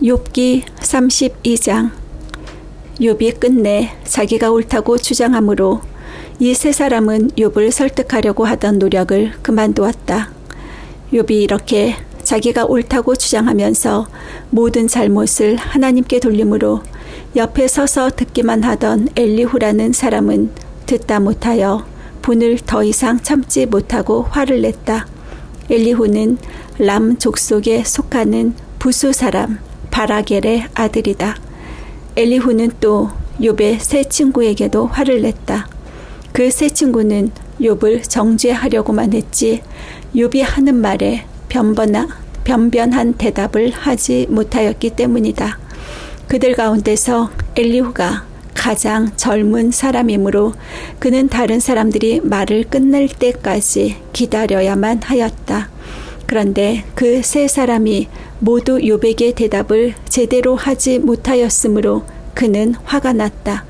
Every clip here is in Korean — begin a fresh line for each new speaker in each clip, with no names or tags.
욥기 32장. 욥이 끝내 자기가 옳다고 주장하므로 이 세 사람은 욥을 설득하려고 하던 노력을 그만두었다. 욥이 이렇게 자기가 옳다고 주장하면서 모든 잘못을 하나님께 돌림으로 옆에 서서 듣기만 하던 엘리후라는 사람은 듣다 못하여 분을 더 이상 참지 못하고 화를 냈다. 엘리후는 람 족속에 속하는 부수 사람 바라겔의 아들이다. 엘리후는 또 욥의 세 친구에게도 화를 냈다. 그 세 친구는 욥을 정죄하려고만 했지 욥이 하는 말에 변변한 대답을 하지 못하였기 때문이다. 그들 가운데서 엘리후가 가장 젊은 사람이므로 그는 다른 사람들이 말을 끝낼 때까지 기다려야만 하였다. 그런데 그 세 사람이 모두 욥에게 대답을 제대로 하지 못하였으므로 그는 화가 났다.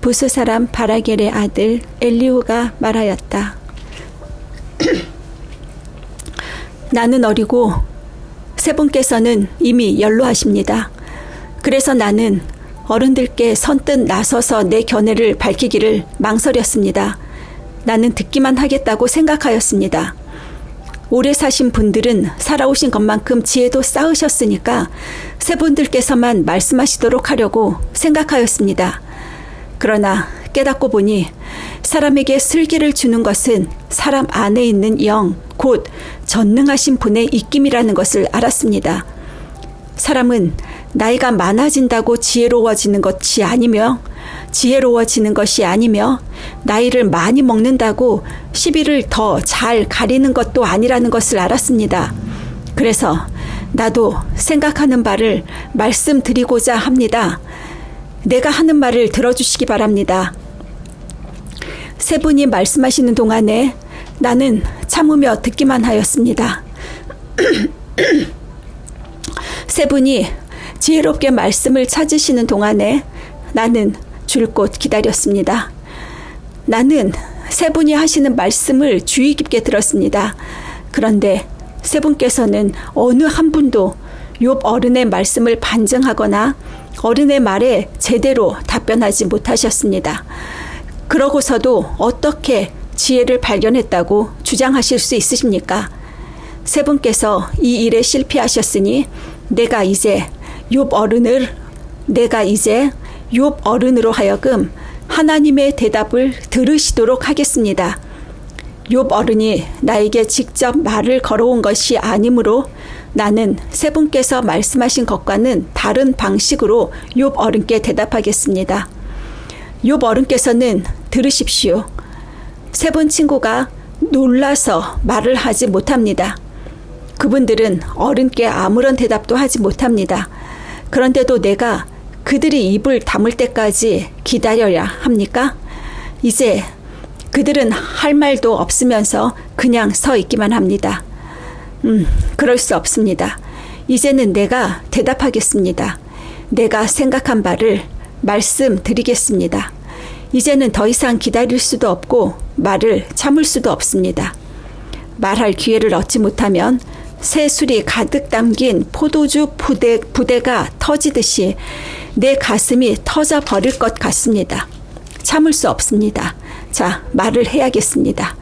부수 사람 바라겔의 아들 엘리후가 말하였다. 나는 어리고 세 분께서는 이미 연로하십니다. 그래서 나는 어른들께 선뜻 나서서 내 견해를 밝히기를 망설였습니다. 나는 듣기만 하겠다고 생각하였습니다. 오래 사신 분들은 살아오신 것만큼 지혜도 쌓으셨으니까 세 분들께서만 말씀하시도록 하려고 생각하였습니다. 그러나 깨닫고 보니 사람에게 슬기를 주는 것은 사람 안에 있는 영, 곧 전능하신 분의 입김이라는 것을 알았습니다. 사람은 나이가 많아진다고 지혜로워지는 것이 아니며 나이를 많이 먹는다고 시비를 더 잘 가리는 것도 아니라는 것을 알았습니다. 그래서 나도 생각하는 바를 말씀드리고자 합니다. 내가 하는 말을 들어주시기 바랍니다. 세 분이 말씀하시는 동안에 나는 참으며 듣기만 하였습니다. 세 분이 지혜롭게 말씀을 찾으시는 동안에 나는 줄곧 기다렸습니다. 나는 세 분이 하시는 말씀을 주의 깊게 들었습니다. 그런데 세 분께서는 어느 한 분도 욥 어른의 말씀을 반증하거나 어른의 말에 제대로 답변하지 못하셨습니다. 그러고서도 어떻게 지혜를 발견했다고 주장하실 수 있으십니까? 세 분께서 이 일에 실패하셨으니 내가 이제 욥 어른으로 하여금 하나님의 대답을 들으시도록 하겠습니다. 욥 어른이 나에게 직접 말을 걸어온 것이 아니므로 나는 세 분께서 말씀하신 것과는 다른 방식으로 욥 어른께 대답하겠습니다. 욥 어른께서는 들으십시오. 세 분 친구가 놀라서 말을 하지 못합니다. 그분들은 어른께 아무런 대답도 하지 못합니다. 그런데도 내가 그들이 입을 다물 때까지 기다려야 합니까? 이제 그들은 할 말도 없으면서 그냥 서 있기만 합니다. 그럴 수 없습니다. 이제는 내가 대답하겠습니다. 내가 생각한 바를 말씀드리겠습니다. 이제는 더 이상 기다릴 수도 없고 말을 참을 수도 없습니다. 말할 기회를 얻지 못하면 새 술이 가득 담긴 포도주 부대가 터지듯이 내 가슴이 터져버릴 것 같습니다. 참을 수 없습니다. 자, 말을 해야겠습니다.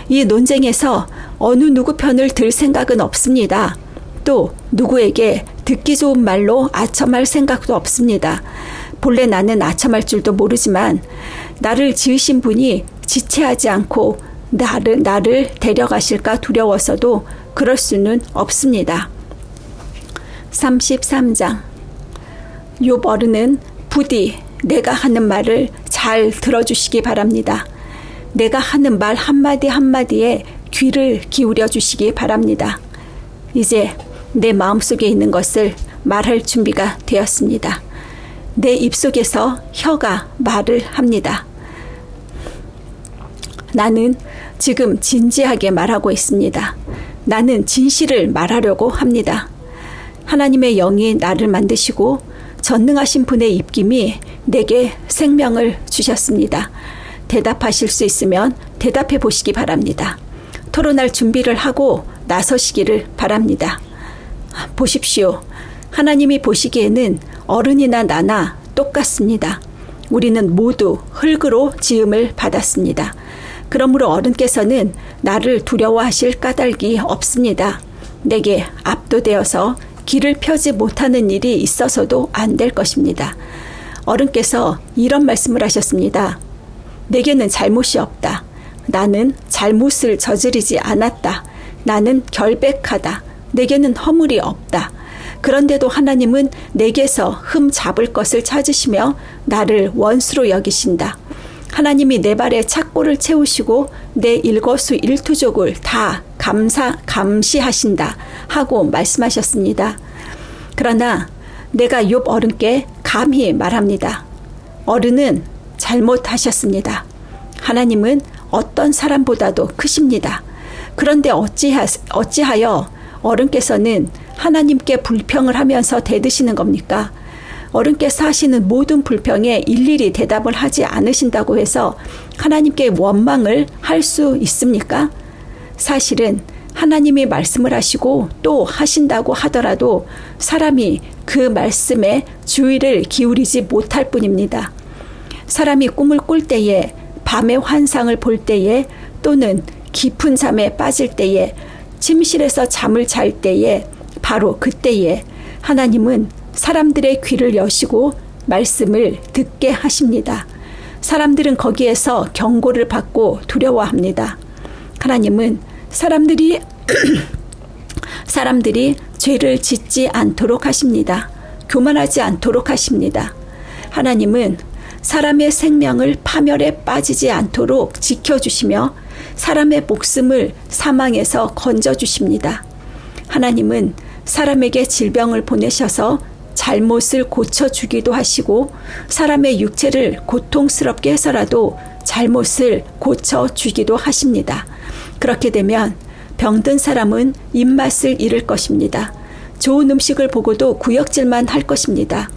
이 논쟁에서 어느 누구 편을 들 생각은 없습니다. 또 누구에게 듣기 좋은 말로 아첨할 생각도 없습니다. 본래 나는 아첨할 줄도 모르지만 나를 지으신 분이 지체하지 않고 나를 데려가실까 두려워서도 그럴 수는 없습니다. 33장. 욥 어른은 부디 내가 하는 말을 잘 들어주시기 바랍니다. 내가 하는 말 한마디 한마디에 귀를 기울여 주시기 바랍니다. 이제 내 마음속에 있는 것을 말할 준비가 되었습니다. 내 입속에서 혀가 말을 합니다. 나는 지금 진지하게 말하고 있습니다. 나는 진실을 말하려고 합니다. 하나님의 영이 나를 만드시고 전능하신 분의 입김이 내게 생명을 주셨습니다. 대답하실 수 있으면 대답해 보시기 바랍니다. 토론할 준비를 하고 나서시기를 바랍니다. 보십시오. 하나님이 보시기에는 어른이나 나나 똑같습니다. 우리는 모두 흙으로 지음을 받았습니다. 그러므로 어른께서는 나를 두려워하실 까닭이 없습니다. 내게 압도되어서 길을 펴지 못하는 일이 있어서도 안 될 것입니다. 어른께서 이런 말씀을 하셨습니다. 내게는 잘못이 없다. 나는 잘못을 저지르지 않았다. 나는 결백하다. 내게는 허물이 없다. 그런데도 하나님은 내게서 흠 잡을 것을 찾으시며 나를 원수로 여기신다. 하나님이 내 발에 착고를 채우시고 내 일거수일투족을 다 감시하신다 하고 말씀하셨습니다. 그러나 내가 욥 어른께 감히 말합니다. 어른은 잘못하셨습니다. 하나님은 어떤 사람보다도 크십니다. 그런데 어찌하여 어른께서는 하나님께 불평을 하면서 대드시는 겁니까? 어른께서 하시는 모든 불평에 일일이 대답을 하지 않으신다고 해서 하나님께 원망을 할 수 있습니까? 사실은 하나님이 말씀을 하시고 또 하신다고 하더라도 사람이 그 말씀에 주의를 기울이지 못할 뿐입니다. 사람이 꿈을 꿀 때에, 밤의 환상을 볼 때에, 또는 깊은 잠에 빠질 때에, 침실에서 잠을 잘 때에, 바로 그때에 하나님은 사람들의 귀를 여시고 말씀을 듣게 하십니다. 사람들은 거기에서 경고를 받고 두려워합니다. 하나님은 사람들이 죄를 짓지 않도록 하십니다. 교만하지 않도록 하십니다. 하나님은 사람의 생명을 파멸에 빠지지 않도록 지켜주시며 사람의 목숨을 사망에서 건져주십니다. 하나님은 사람에게 질병을 보내셔서 잘못을 고쳐주기도 하시고 사람의 육체를 고통스럽게 해서라도 잘못을 고쳐주기도 하십니다. 그렇게 되면 병든 사람은 입맛을 잃을 것입니다. 좋은 음식을 보고도 구역질만 할 것입니다.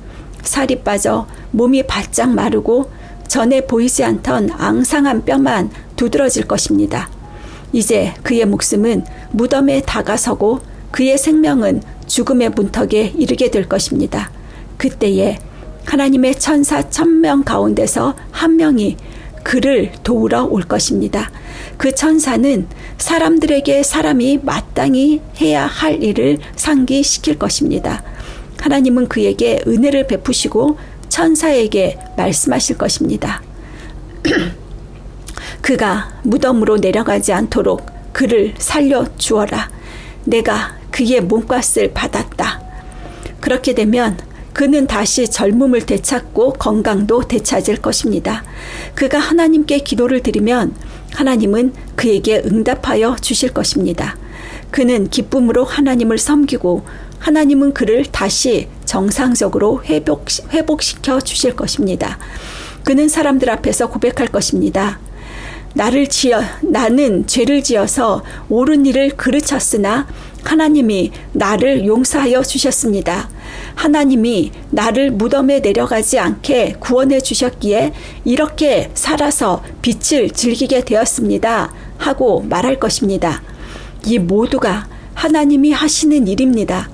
살이 빠져 몸이 바짝 마르고 전에 보이지 않던 앙상한 뼈만 두드러질 것입니다. 이제 그의 목숨은 무덤에 다가서고 그의 생명은 죽음의 문턱에 이르게 될 것입니다. 그때에 하나님의 천사 1000명 가운데서 한 명이 그를 도우러 올 것입니다. 그 천사는 사람들에게 사람이 마땅히 해야 할 일을 상기시킬 것입니다. 하나님은 그에게 은혜를 베푸시고 천사에게 말씀하실 것입니다. 그가 무덤으로 내려가지 않도록 그를 살려주어라. 내가 그의 몸값을 받았다. 그렇게 되면 그는 다시 젊음을 되찾고 건강도 되찾을 것입니다. 그가 하나님께 기도를 드리면 하나님은 그에게 응답하여 주실 것입니다. 그는 기쁨으로 하나님을 섬기고 하나님은 그를 다시 정상적으로 회복시켜 주실 것입니다. 그는 사람들 앞에서 고백할 것입니다. 나는 죄를 지어서 옳은 일을 그르쳤으나 하나님이 나를 용서하여 주셨습니다. 하나님이 나를 무덤에 내려가지 않게 구원해 주셨기에 이렇게 살아서 빛을 즐기게 되었습니다. 하고 말할 것입니다. 이 모두가 하나님이 하시는 일입니다.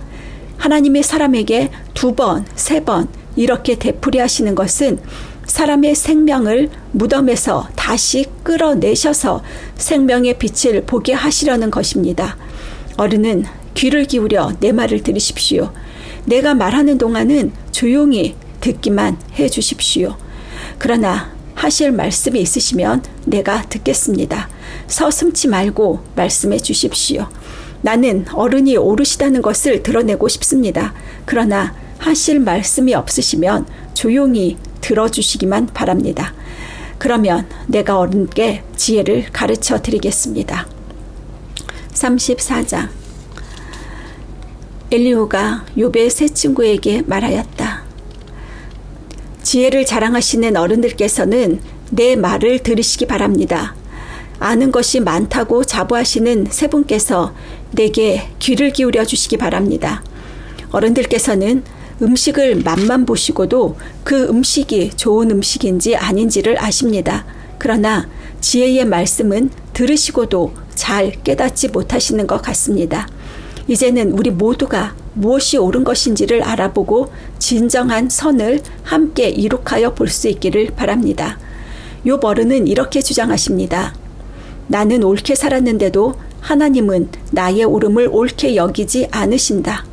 하나님의 사람에게 2번, 3번 이렇게 되풀이하시는 것은 사람의 생명을 무덤에서 다시 끌어내셔서 생명의 빛을 보게 하시려는 것입니다. 어른은 귀를 기울여 내 말을 들으십시오. 내가 말하는 동안은 조용히 듣기만 해 주십시오. 그러나 하실 말씀이 있으시면 내가 듣겠습니다. 서슴지 말고 말씀해 주십시오. 나는 어른이 오르시다는 것을 드러내고 싶습니다. 그러나 하실 말씀이 없으시면 조용히 들어주시기만 바랍니다. 그러면 내가 어른께 지혜를 가르쳐 드리겠습니다. 34장. 엘리후가 욥의 세 친구에게 말하였다. 지혜를 자랑하시는 어른들께서는 내 말을 들으시기 바랍니다. 아는 것이 많다고 자부하시는 세 분께서 내게 귀를 기울여 주시기 바랍니다. 어른들께서는 음식을 맛만 보시고도 그 음식이 좋은 음식인지 아닌지를 아십니다. 그러나 지혜의 말씀은 들으시고도 잘 깨닫지 못하시는 것 같습니다. 이제는 우리 모두가 무엇이 옳은 것인지를 알아보고 진정한 선을 함께 이룩하여 볼 수 있기를 바랍니다. 욥 어른은 이렇게 주장하십니다. 나는 옳게 살았는데도 하나님은 나의 옳음을 옳게 여기지 않으신다.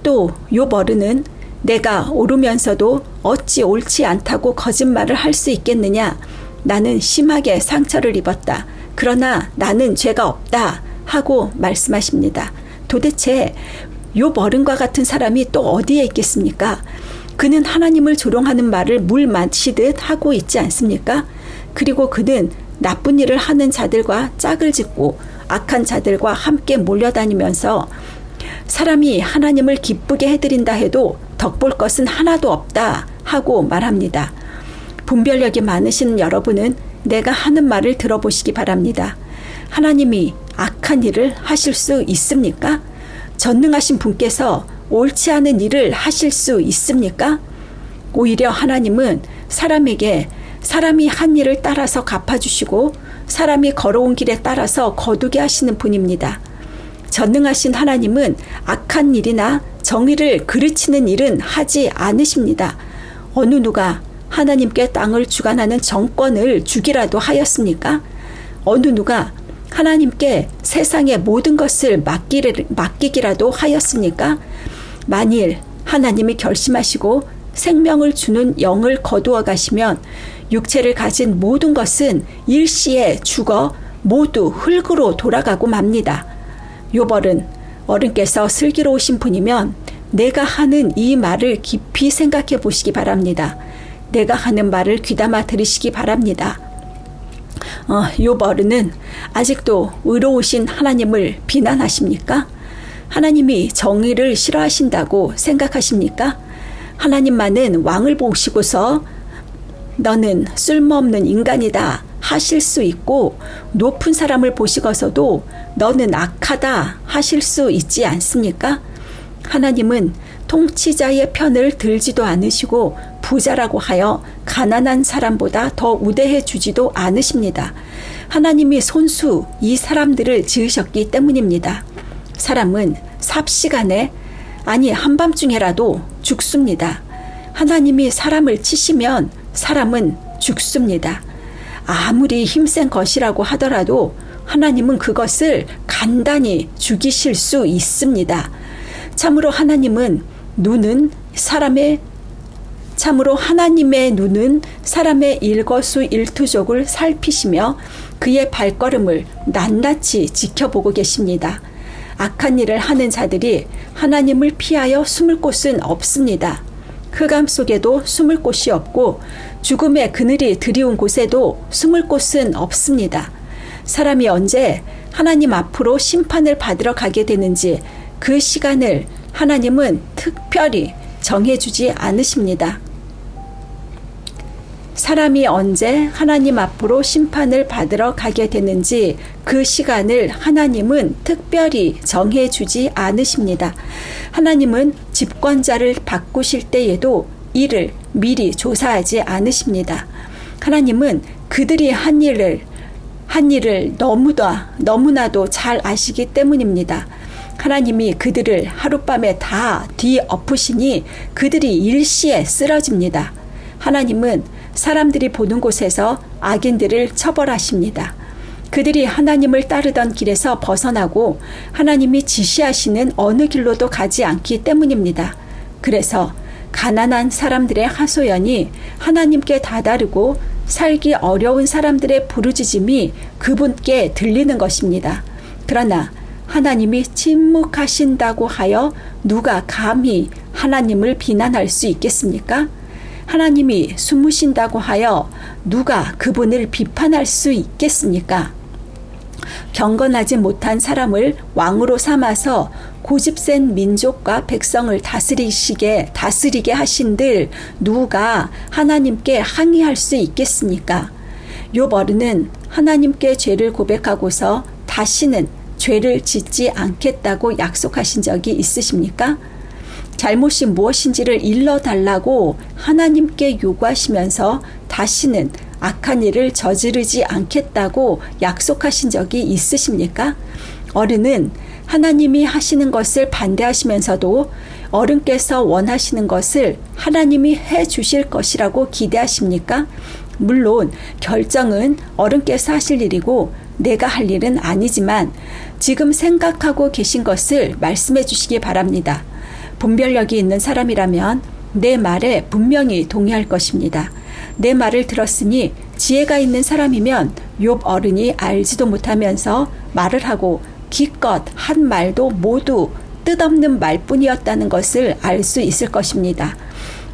또 욥 어른은 내가 옳으면서도 어찌 옳지 않다고 거짓말을 할 수 있겠느냐. 나는 심하게 상처를 입었다. 그러나 나는 죄가 없다. 하고 말씀하십니다. 도대체 욥 어른과 같은 사람이 또 어디에 있겠습니까? 그는 하나님을 조롱하는 말을 물 마시듯 하고 있지 않습니까? 그리고 그는 나쁜 일을 하는 자들과 짝을 짓고 악한 자들과 함께 몰려다니면서 사람이 하나님을 기쁘게 해드린다 해도 덕볼 것은 하나도 없다 하고 말합니다. 분별력이 많으신 여러분은 내가 하는 말을 들어보시기 바랍니다. 하나님이 악한 일을 하실 수 있습니까? 전능하신 분께서 옳지 않은 일을 하실 수 있습니까? 오히려 하나님은 사람에게 사람이 한 일을 따라서 갚아주시고 사람이 걸어온 길에 따라서 거두게 하시는 분입니다. 전능하신 하나님은 악한 일이나 정의를 그르치는 일은 하지 않으십니다. 어느 누가 하나님께 땅을 주관하는 정권을 주기라도 하였습니까? 어느 누가 하나님께 세상의 모든 것을 맡기기라도 하였습니까? 만일 하나님이 결심하시고 생명을 주는 영을 거두어 가시면 육체를 가진 모든 것은 일시에 죽어 모두 흙으로 돌아가고 맙니다. 욥 어른께서 슬기로우신 분이면 내가 하는 이 말을 깊이 생각해 보시기 바랍니다. 내가 하는 말을 귀담아 들으시기 바랍니다. 욥 어른은 아직도 의로우신 하나님을 비난하십니까? 하나님이 정의를 싫어하신다고 생각하십니까? 하나님만은 왕을 보시고서 너는 쓸모없는 인간이다 하실 수 있고 높은 사람을 보시고서도 너는 악하다 하실 수 있지 않습니까? 하나님은 통치자의 편을 들지도 않으시고 부자라고 하여 가난한 사람보다 더 우대해 주지도 않으십니다. 하나님이 손수 이 사람들을 지으셨기 때문입니다. 사람은 삽시간에 아니 한밤중에라도 죽습니다. 하나님이 사람을 치시면 사람은 죽습니다. 아무리 힘센 것이라고 하더라도 하나님은 그것을 간단히 죽이실 수 있습니다. 참으로 하나님의 눈은 사람의 일거수일투족을 살피시며 그의 발걸음을 낱낱이 지켜보고 계십니다. 악한 일을 하는 자들이 하나님을 피하여 숨을 곳은 없습니다. 흑암 속에도 숨을 곳이 없고 죽음의 그늘이 드리운 곳에도 숨을 곳은 없습니다. 사람이 언제 하나님 앞으로 심판을 받으러 가게 되는지 그 시간을 하나님은 특별히 정해주지 않으십니다. 사람이 언제 하나님 앞으로 심판을 받으러 가게 되는지 그 시간을 하나님은 특별히 정해주지 않으십니다. 하나님은 집권자를 바꾸실 때에도 이를 미리 조사하지 않으십니다. 하나님은 그들이 한 일을 너무나도 잘 아시기 때문입니다. 하나님이 그들을 하룻밤에 다 뒤엎으시니 그들이 일시에 쓰러집니다. 하나님은 사람들이 보는 곳에서 악인들을 처벌하십니다. 그들이 하나님을 따르던 길에서 벗어나고 하나님이 지시하시는 어느 길로도 가지 않기 때문입니다. 그래서 가난한 사람들의 하소연이 하나님께 다다르고 살기 어려운 사람들의 부르짖음이 그분께 들리는 것입니다. 그러나 하나님이 침묵하신다고 하여 누가 감히 하나님을 비난할 수 있겠습니까? 하나님이 숨으신다고 하여 누가 그분을 비판할 수 있겠습니까? 경건하지 못한 사람을 왕으로 삼아서 고집센 민족과 백성을 다스리게 하신들 누가 하나님께 항의할 수 있겠습니까? 욥 어른은 하나님께 죄를 고백하고서 다시는 죄를 짓지 않겠다고 약속하신 적이 있으십니까? 잘못이 무엇인지를 일러달라고 하나님께 요구하시면서 다시는 악한 일을 저지르지 않겠다고 약속하신 적이 있으십니까? 어른은 하나님이 하시는 것을 반대하시면서도 어른께서 원하시는 것을 하나님이 해 주실 것이라고 기대하십니까? 물론 결정은 어른께서 하실 일이고 내가 할 일은 아니지만 지금 생각하고 계신 것을 말씀해 주시기 바랍니다. 분별력이 있는 사람이라면 내 말에 분명히 동의할 것입니다. 내 말을 들었으니 지혜가 있는 사람이면 욥 어른이 알지도 못하면서 말을 하고 기껏 한 말도 모두 뜻없는 말뿐이었다는 것을 알 수 있을 것입니다.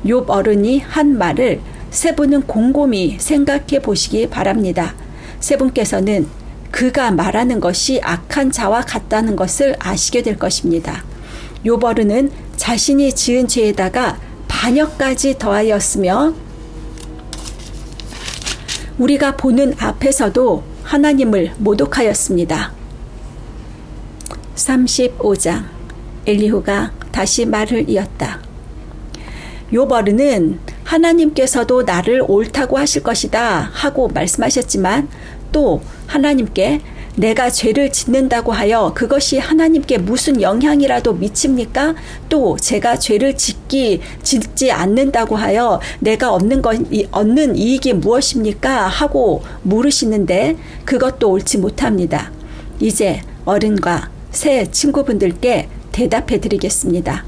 욥 어른이 한 말을 세 분은 곰곰이 생각해 보시기 바랍니다. 세 분께서는 그가 말하는 것이 악한 자와 같다는 것을 아시게 될 것입니다. 욥 어른은 자신이 지은 죄에다가 반역까지 더하였으며 우리가 보는 앞에서도 하나님을 모독하였습니다. 35장 엘리후가 다시 말을 이었다. 욥 어른은 하나님께서도 나를 옳다고 하실 것이다 하고 말씀하셨지만 또 하나님께 내가 죄를 짓는다고 하여 그것이 하나님께 무슨 영향이라도 미칩니까? 또 제가 죄를 짓지 않는다고 하여 내가 얻는 이익이 무엇입니까? 하고 물으시는데 그것도 옳지 못합니다. 이제 어른과 새 친구분들께 대답해 드리겠습니다.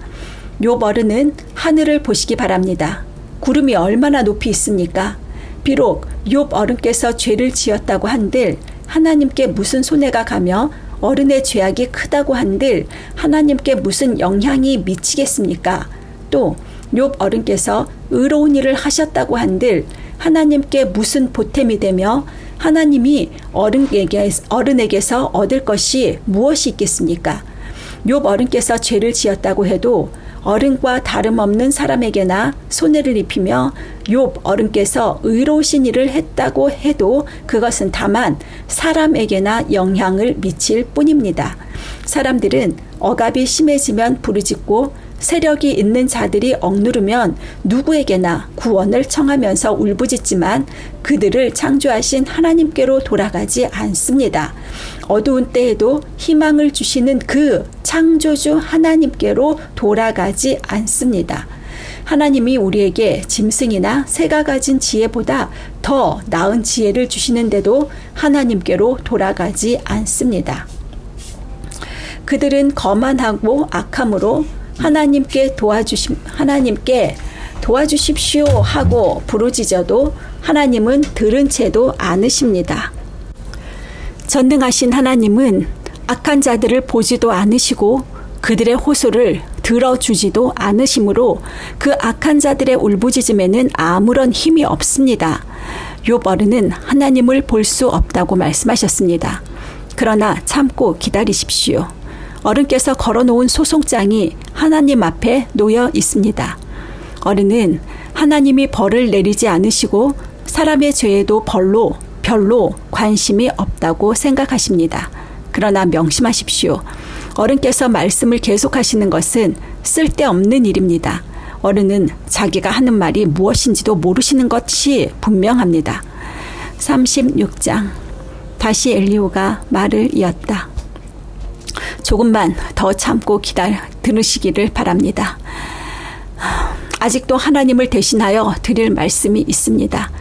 욥 어른은 하늘을 보시기 바랍니다. 구름이 얼마나 높이 있습니까? 비록 욥 어른께서 죄를 지었다고 한들 하나님께 무슨 손해가 가며 어른의 죄악이 크다고 한들 하나님께 무슨 영향이 미치겠습니까? 또 욥 어른께서 의로운 일을 하셨다고 한들 하나님께 무슨 보탬이 되며 하나님이 어른에게서 얻을 것이 무엇이 있겠습니까? 욥 어른께서 죄를 지었다고 해도 어른과 다름없는 사람에게나 손해를 입히며 욥 어른께서 의로우신 일을 했다고 해도 그것은 다만 사람에게나 영향을 미칠 뿐입니다. 사람들은 억압이 심해지면 부르짖고 세력이 있는 자들이 억누르면 누구에게나 구원을 청하면서 울부짖지만 그들을 창조하신 하나님께로 돌아가지 않습니다. 어두운 때에도 희망을 주시는 그 창조주 하나님께로 돌아가지 않습니다. 하나님이 우리에게 짐승이나 새가 가진 지혜보다 더 나은 지혜를 주시는데도 하나님께로 돌아가지 않습니다. 그들은 거만하고 악함으로 하나님께 도와주십시오 하고 부르짖어도 하나님은 들은 채도 않으십니다. 전능하신 하나님은 악한 자들을 보지도 않으시고 그들의 호소를 들어주지도 않으시므로 그 악한 자들의 울부짖음에는 아무런 힘이 없습니다. 욥 어른은 하나님을 볼 수 없다고 말씀하셨습니다. 그러나 참고 기다리십시오. 어른께서 걸어놓은 소송장이 하나님 앞에 놓여 있습니다. 어른은 하나님이 벌을 내리지 않으시고 사람의 죄에도 별로 관심이 없다고 생각하십니다. 그러나 명심하십시오. 어른께서 말씀을 계속하시는 것은 쓸데없는 일입니다. 어른은 자기가 하는 말이 무엇인지도 모르시는 것이 분명합니다. 36장 다시 엘리후가 말을 이었다. 조금만 더 참고 들으시기를 바랍니다. 아직도 하나님을 대신하여 드릴 말씀이 있습니다.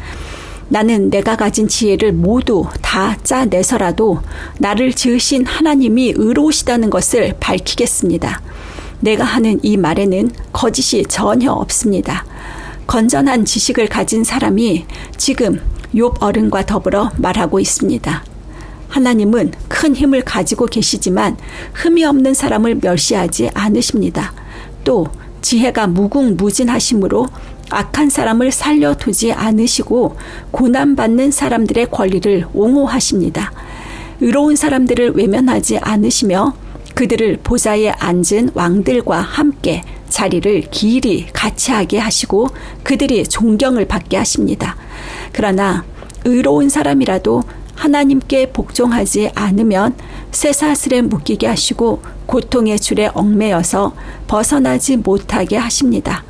나는 내가 가진 지혜를 모두 다 짜내서라도 나를 지으신 하나님이 의로우시다는 것을 밝히겠습니다. 내가 하는 이 말에는 거짓이 전혀 없습니다. 건전한 지식을 가진 사람이 지금 욥 어른과 더불어 말하고 있습니다. 하나님은 큰 힘을 가지고 계시지만 흠이 없는 사람을 멸시하지 않으십니다. 또 지혜가 무궁무진하심으로 악한 사람을 살려두지 않으시고 고난받는 사람들의 권리를 옹호하십니다. 의로운 사람들을 외면하지 않으시며 그들을 보좌에 앉은 왕들과 함께 자리를 길이 같이 하게 하시고 그들이 존경을 받게 하십니다. 그러나 의로운 사람이라도 하나님께 복종하지 않으면 쇠사슬에 묶이게 하시고 고통의 줄에 얽매여서 벗어나지 못하게 하십니다.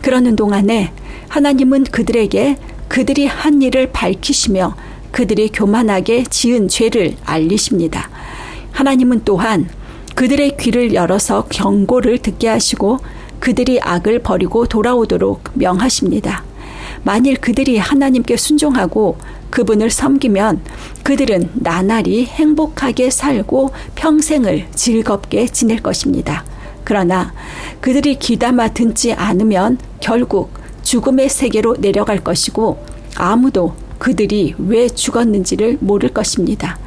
그러는 동안에 하나님은 그들에게 그들이 한 일을 밝히시며 그들이 교만하게 지은 죄를 알리십니다. 하나님은 또한 그들의 귀를 열어서 경고를 듣게 하시고 그들이 악을 버리고 돌아오도록 명하십니다. 만일 그들이 하나님께 순종하고 그분을 섬기면 그들은 나날이 행복하게 살고 평생을 즐겁게 지낼 것입니다. 그러나 그들이 귀담아 듣지 않으면 결국 죽음의 세계로 내려갈 것이고 아무도 그들이 왜 죽었는지를 모를 것입니다.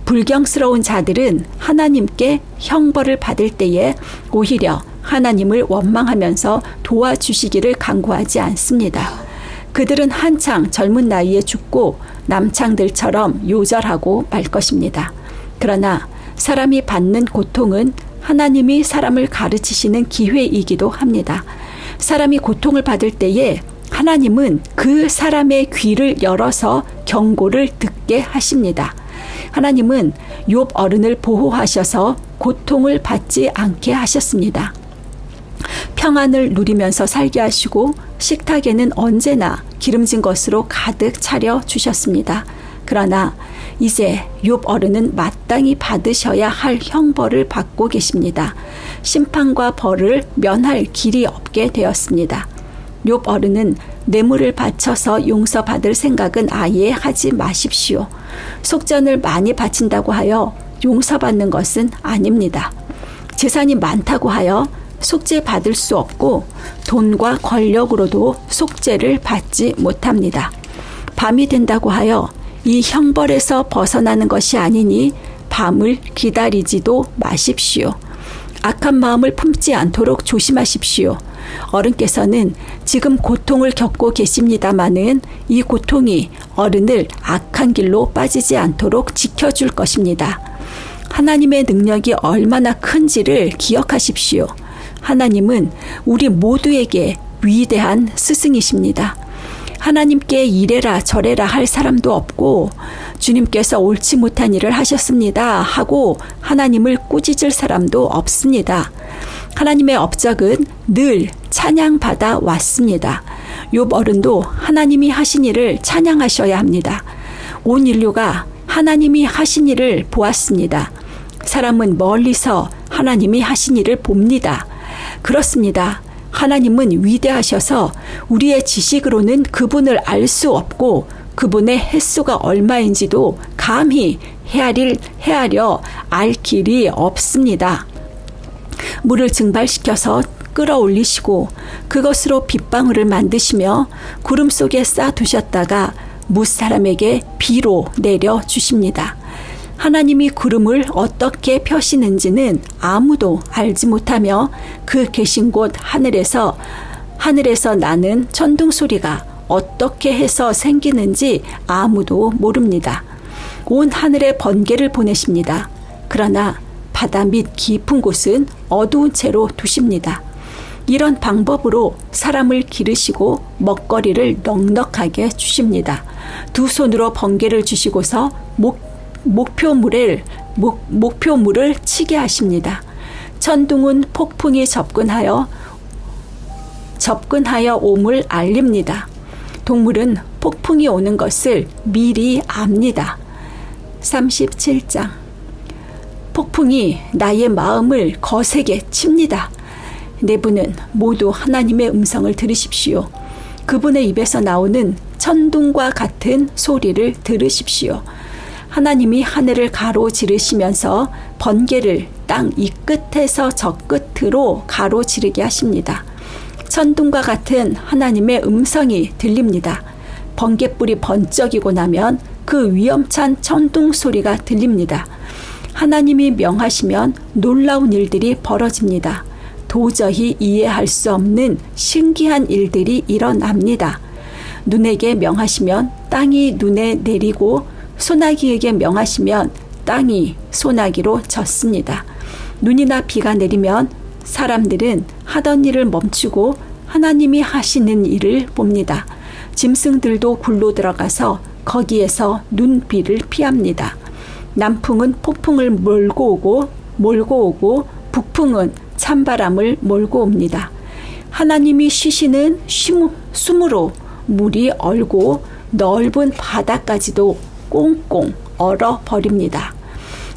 불경스러운 자들은 하나님께 형벌을 받을 때에 오히려 하나님을 원망하면서 도와주시기를 간구하지 않습니다. 그들은 한창 젊은 나이에 죽고 남창들처럼 요절하고 말 것입니다. 그러나 사람이 받는 고통은 하나님이 사람을 가르치시는 기회이기도 합니다. 사람이 고통을 받을 때에 하나님은 그 사람의 귀를 열어서 경고를 듣게 하십니다. 하나님은 욥 어른을 보호하셔서 고통을 받지 않게 하셨습니다. 평안을 누리면서 살게 하시고 식탁에는 언제나 기름진 것으로 가득 차려 주셨습니다. 그러나 이제 욥 어른은 마땅히 받으셔야 할 형벌을 받고 계십니다. 심판과 벌을 면할 길이 없게 되었습니다. 욥 어른은 뇌물을 바쳐서 용서받을 생각은 아예 하지 마십시오. 속전을 많이 바친다고 하여 용서받는 것은 아닙니다. 재산이 많다고 하여 속죄 받을 수 없고 돈과 권력으로도 속죄를 받지 못합니다. 밤이 된다고 하여 이 형벌에서 벗어나는 것이 아니니 밤을 기다리지도 마십시오. 악한 마음을 품지 않도록 조심하십시오. 어른께서는 지금 고통을 겪고 계십니다마는 이 고통이 어른을 악한 길로 빠지지 않도록 지켜줄 것입니다. 하나님의 능력이 얼마나 큰지를 기억하십시오. 하나님은 우리 모두에게 위대한 스승이십니다. 하나님께 이래라 저래라 할 사람도 없고 주님께서 옳지 못한 일을 하셨습니다 하고 하나님을 꾸짖을 사람도 없습니다. 하나님의 업적은 늘 찬양받아 왔습니다. 욥 어른도 하나님이 하신 일을 찬양하셔야 합니다. 온 인류가 하나님이 하신 일을 보았습니다. 사람은 멀리서 하나님이 하신 일을 봅니다. 그렇습니다. 하나님은 위대하셔서 우리의 지식으로는 그분을 알 수 없고 그분의 횟수가 얼마인지도 감히 헤아려 알 길이 없습니다. 물을 증발시켜서 끌어올리시고 그것으로 빗방울을 만드시며 구름 속에 쌓아두셨다가 무사람에게 비로 내려주십니다. 하나님이 구름을 어떻게 펴시는지는 아무도 알지 못하며 그 계신 곳 하늘에서 나는 천둥 소리가 어떻게 해서 생기는지 아무도 모릅니다. 온 하늘에 번개를 보내십니다. 그러나 바다 밑 깊은 곳은 어두운 채로 두십니다. 이런 방법으로 사람을 기르시고 먹거리를 넉넉하게 주십니다. 두 손으로 번개를 주시고서 목표물을 치게 하십니다. 천둥은 폭풍이 접근하여 옴을 알립니다. 동물은 폭풍이 오는 것을 미리 압니다. 37장. 폭풍이 나의 마음을 거세게 칩니다. 내부는 모두 하나님의 음성을 들으십시오. 그분의 입에서 나오는 천둥과 같은 소리를 들으십시오. 하나님이 하늘을 가로지르시면서 번개를 땅 이 끝에서 저 끝으로 가로지르게 하십니다. 천둥과 같은 하나님의 음성이 들립니다. 번개불이 번쩍이고 나면 그 위험찬 천둥 소리가 들립니다. 하나님이 명하시면 놀라운 일들이 벌어집니다. 도저히 이해할 수 없는 신기한 일들이 일어납니다. 눈에게 명하시면 땅이 눈에 내리고 소나기에게 명하시면 땅이 소나기로 젖습니다. 눈이나 비가 내리면 사람들은 하던 일을 멈추고 하나님이 하시는 일을 봅니다. 짐승들도 굴로 들어가서 거기에서 눈비를 피합니다. 남풍은 폭풍을 몰고 오고 북풍은 찬바람을 몰고 옵니다. 하나님이 쉬시는 숨으로 물이 얼고 넓은 바다까지도 꽁꽁 얼어버립니다.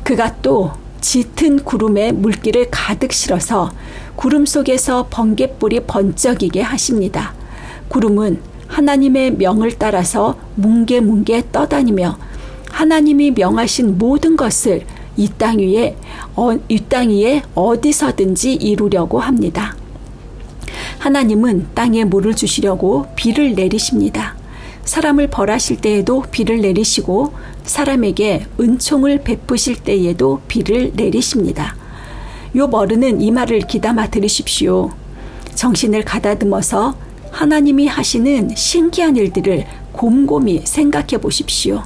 그가 또 짙은 구름에 물기를 가득 실어서 구름 속에서 번갯불이 번쩍이게 하십니다. 구름은 하나님의 명을 따라서 뭉게뭉게 떠다니며 하나님이 명하신 모든 것을 이 땅 위에 어디서든지 이루려고 합니다. 하나님은 땅에 물을 주시려고 비를 내리십니다. 사람을 벌하실 때에도 비를 내리시고 사람에게 은총을 베푸실 때에도 비를 내리십니다. 욥 어른은 이 말을 귀담아 들으십시오. 정신을 가다듬어서 하나님이 하시는 신기한 일들을 곰곰이 생각해 보십시오.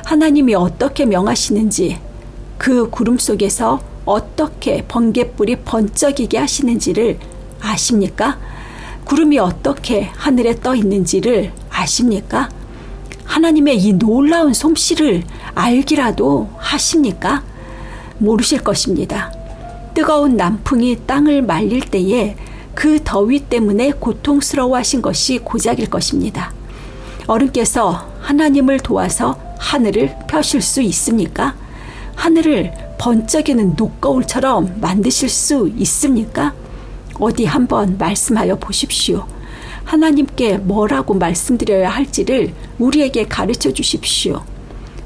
하나님이 어떻게 명하시는지, 그 구름 속에서 어떻게 번갯불이 번쩍이게 하시는지를 아십니까? 구름이 어떻게 하늘에 떠 있는지를 아십니까? 하나님의 이 놀라운 솜씨를 알기라도 하십니까? 모르실 것입니다. 뜨거운 남풍이 땅을 말릴 때에 그 더위 때문에 고통스러워하신 것이 고작일 것입니다. 어른께서 하나님을 도와서 하늘을 펴실 수 있습니까? 하늘을 번쩍이는 녹거울처럼 만드실 수 있습니까? 어디 한번 말씀하여 보십시오. 하나님께 뭐라고 말씀드려야 할지를 우리에게 가르쳐 주십시오.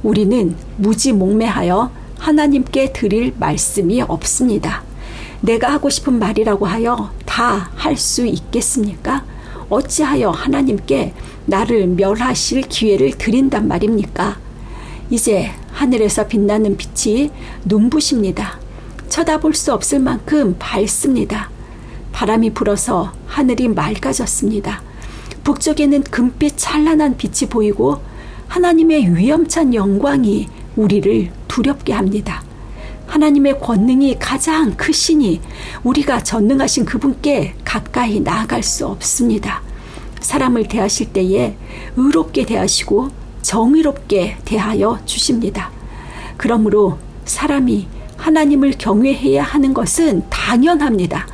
우리는 무지몽매하여 하나님께 드릴 말씀이 없습니다. 내가 하고 싶은 말이라고 하여 다 할 수 있겠습니까? 어찌하여 하나님께 나를 멸하실 기회를 드린단 말입니까? 이제 하늘에서 빛나는 빛이 눈부십니다. 쳐다볼 수 없을 만큼 밝습니다. 바람이 불어서 하늘이 맑아졌습니다. 북쪽에는 금빛 찬란한 빛이 보이고 하나님의 위엄찬 영광이 우리를 두렵게 합니다. 하나님의 권능이 가장 크시니 우리가 전능하신 그분께 가까이 나아갈 수 없습니다. 사람을 대하실 때에 의롭게 대하시고 정의롭게 대하여 주십니다. 그러므로 사람이 하나님을 경외해야 하는 것은 당연합니다.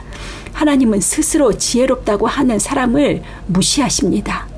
하나님은 스스로 지혜롭다고 하는 사람을 무시하십니다.